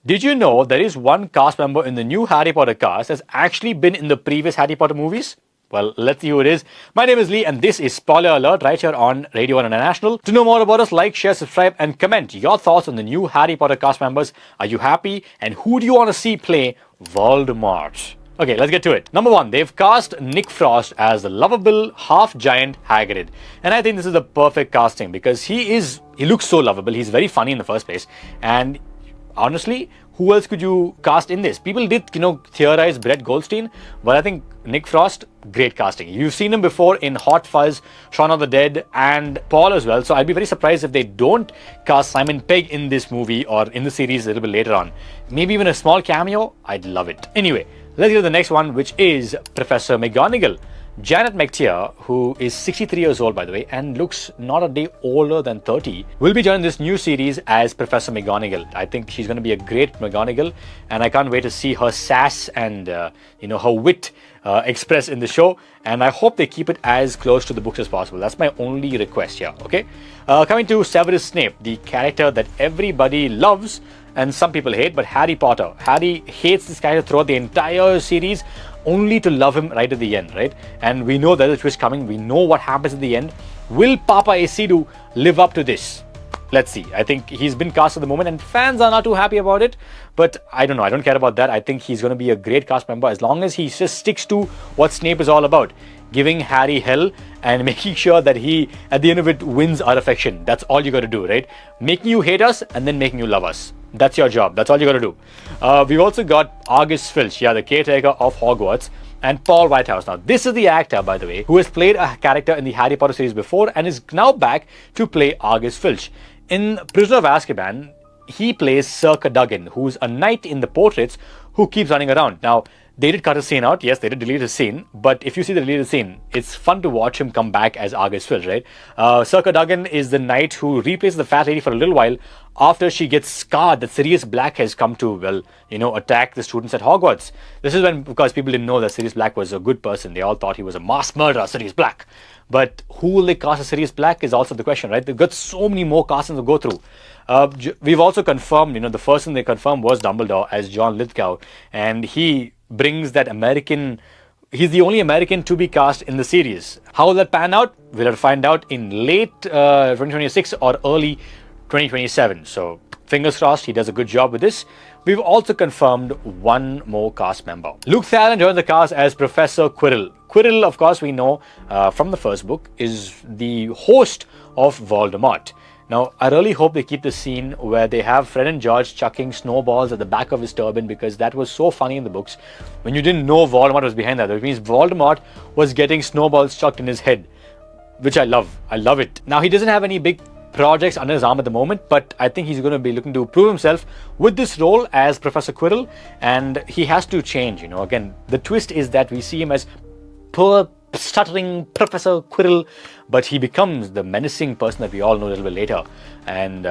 Did you know there is one cast member in the new Harry Potter cast that's actually been in the previous Harry Potter movies? Well, let's see who it is. My name is Lee, and this is Spoiler Alert right here on Radio 1 International. To know more about us, like, share, subscribe, and comment your thoughts on the new Harry Potter cast members. Are you happy? And who do you want to see play Voldemort? Okay, let's get to it. Number one, they've cast Nick Frost as the lovable, half-giant Hagrid. And I think this is the perfect casting because he looks so lovable. He's very funny in the first place. And honestly, who else could you cast in this? People did, theorize Brett Goldstein, but I think Nick Frost, great casting. You've seen him before in Hot Fuzz, Shaun of the Dead, and Paul as well. So I'd be very surprised if they don't cast Simon Pegg in this movie or in the series a little bit later on. Maybe even a small cameo. I'd love it. Anyway, let's get to the next one, which is Professor McGonagall. Janet McTeer, who is 63 years old, by the way, and looks not a day older than 30, will be joining this new series as Professor McGonagall. I think she's going to be a great McGonagall, and I can't wait to see her sass and, her wit expressed in the show. And I hope they keep it as close to the books as possible. That's my only request here, okay? Coming to Severus Snape, the character that everybody loves and some people hate, but Harry Potter. Harry hates this character throughout the entire series, only to love him right at the end, right? And we know there's a twist coming. We know what happens at the end. Will Papa Acedo live up to this? Let's see. I think he's been cast at the moment and fans are not too happy about it. But I don't know. I don't care about that. I think he's going to be a great cast member as long as he just sticks to what Snape is all about. Giving Harry hell and making sure that he, at the end of it, wins our affection. That's all you got to do, right? Making you hate us and then making you love us. That's your job. That's all you got to do. We've also got Argus Filch, the caretaker of Hogwarts, and Paul Whitehouse. Now, this is the actor, by the way, who has played a character in the Harry Potter series before and is now back to play Argus Filch. In Prisoner of Azkaban, he plays Sir Cadogan, who's a knight in the portraits who keeps running around. Now, they did cut a scene out. Yes, they did delete a scene. But if you see the deleted scene, it's fun to watch him come back as Argus Filch, right? Sir Cadogan is the knight who replaces the fat lady for a little while after she gets scarred that Sirius Black has come to, attack the students at Hogwarts. This is when, because people didn't know that Sirius Black was a good person. They all thought he was a mass murderer, Sirius Black. But who will they cast as Sirius Black is also the question, right? They've got so many more castings to go through. We've also confirmed, the person they confirmed was Dumbledore as John Lithgow. And he brings that he's the only American to be cast in the series. How will that pan out? We'll have to find out in late 2026 or early 2027. So fingers crossed he does a good job with this. We've also confirmed one more cast member. Luke Thallen joined the cast as Professor Quirrell. Quirrell, of course, we know from the first book, is the host of Voldemort. Now, I really hope they keep the scene where they have Fred and George chucking snowballs at the back of his turban, because that was so funny in the books when you didn't know Voldemort was behind that. It means Voldemort was getting snowballs chucked in his head, which I love. I love it. Now, he doesn't have any big projects under his arm at the moment, but I think he's going to be looking to prove himself with this role as Professor Quirrell, and he has to change. Again, the twist is that we see him as poor stuttering Professor Quirrell, but he becomes the menacing person that we all know a little bit later, and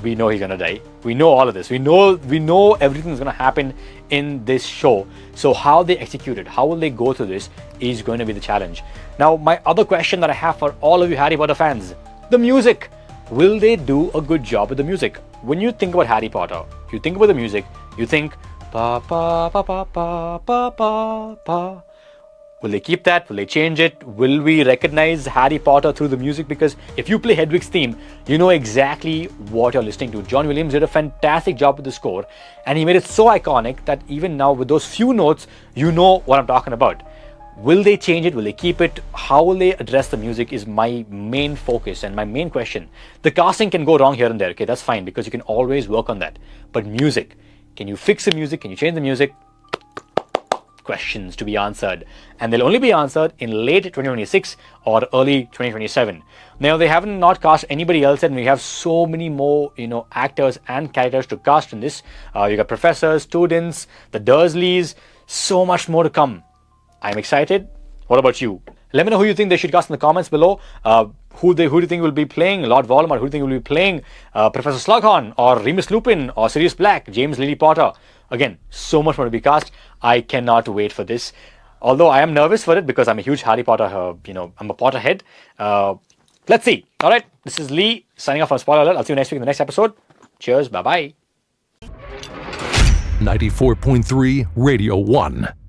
we know he's gonna die. We know all of this. We know everything's gonna happen in this show. So how they execute it, how will they go through this, is going to be the challenge. Now, my other question that I have for all of you Harry Potter fans: the music. Will they do a good job with the music? When you think about Harry Potter, you think about the music, you think pa pa pa pa pa pa pa pa. Will they keep that? Will they change it? Will we recognize Harry Potter through the music? Because if you play Hedwig's theme, you know exactly what you're listening to. John Williams did a fantastic job with the score, and he made it so iconic that even now with those few notes, you know what I'm talking about. Will they change it? Will they keep it? How will they address the music is my main focus and my main question. The casting can go wrong here and there, okay, that's fine, because you can always work on that. But music, can you fix the music? Can you change the music? Questions to be answered, and they'll only be answered in late 2026 or early 2027. Now, they haven't not cast anybody else, and we have so many more actors and characters to cast in this. You got professors, students, the Dursleys, so much more to come. I'm excited. What about you? Let me know who you think they should cast in the comments below. Who do you think will be playing Lord Voldemort? Who do you think will be playing Professor Slughorn or Remus Lupin or Sirius Black, James Lily Potter? Again, so much more to be cast. I cannot wait for this. Although I am nervous for it because I'm a huge Harry Potter, I'm a Potterhead. Let's see. All right, this is Lee signing off on Spoiler Alert. I'll see you next week in the next episode. Cheers. Bye-bye. 94.3 Radio 1.